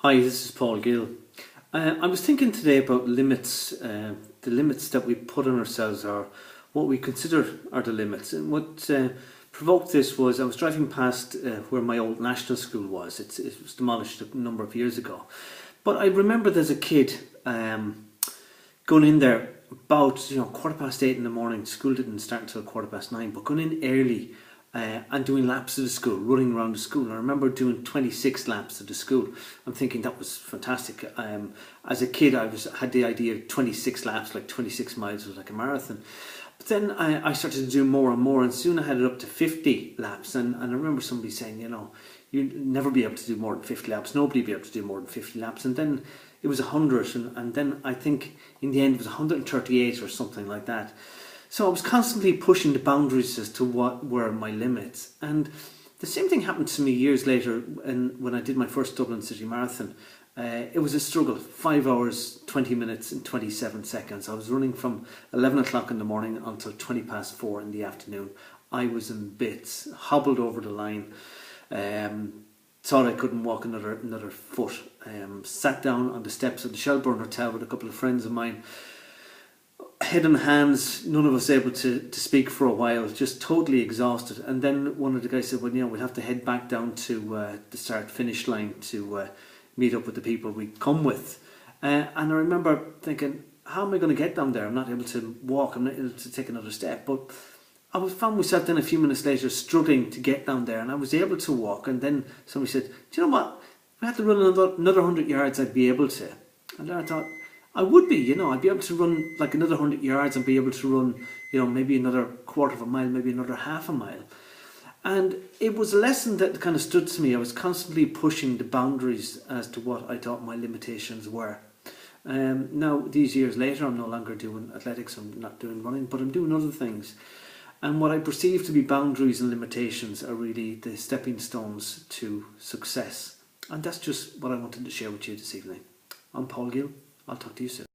Hi, this is Paul Gill. I was thinking today about limits, the limits that we put on ourselves, or what we consider are the limits. And what provoked this was I was driving past where my old national school was. It was demolished a number of years ago. But I remembered as a kid going in there about 8:15 in the morning. School didn't start until 9:15, but going in early and doing laps of the school, running around the school. I remember doing 26 laps of the school. I'm thinking that was fantastic. As a kid, I had the idea of 26 laps, like 26 miles was like a marathon. But then I started to do more and more, and soon I had it up to 50 laps. And I remember somebody saying, you'd never be able to do more than 50 laps. Nobody would be able to do more than 50 laps. And then it was 100, and then I think in the end it was 138 or something like that. So I was constantly pushing the boundaries as to what were my limits. And the same thing happened to me years later when I did my first Dublin City Marathon. It was a struggle, 5 hours, 20 minutes and 27 seconds. I was running from 11 o'clock in the morning until 4:20 in the afternoon. I was in bits, hobbled over the line, thought I couldn't walk another foot. Sat down on the steps of the Shelburne Hotel with a couple of friends of mine, head in hands, none of us able to speak for a while, just totally exhausted. And then one of the guys said, well, we'll have to head back down to the start-finish line to meet up with the people we'd come with. And I remember thinking, how am I going to get down there? I'm not able to walk, I'm not able to take another step. But I found myself then a few minutes later struggling to get down there, and I was able to walk. And then somebody said, do you know what? If I had to run another 100 yards, I'd be able to. And then I thought, I would be, I'd be able to run like another 100 yards and be able to run, maybe another quarter of a mile, maybe another half a mile. And it was a lesson that kind of stood to me. I was constantly pushing the boundaries as to what I thought my limitations were. Now, these years later, I'm no longer doing athletics, I'm not doing running, but I'm doing other things. And what I perceive to be boundaries and limitations are really the stepping stones to success. And that's just what I wanted to share with you this evening. I'm Paul Gill. I'll talk to you soon.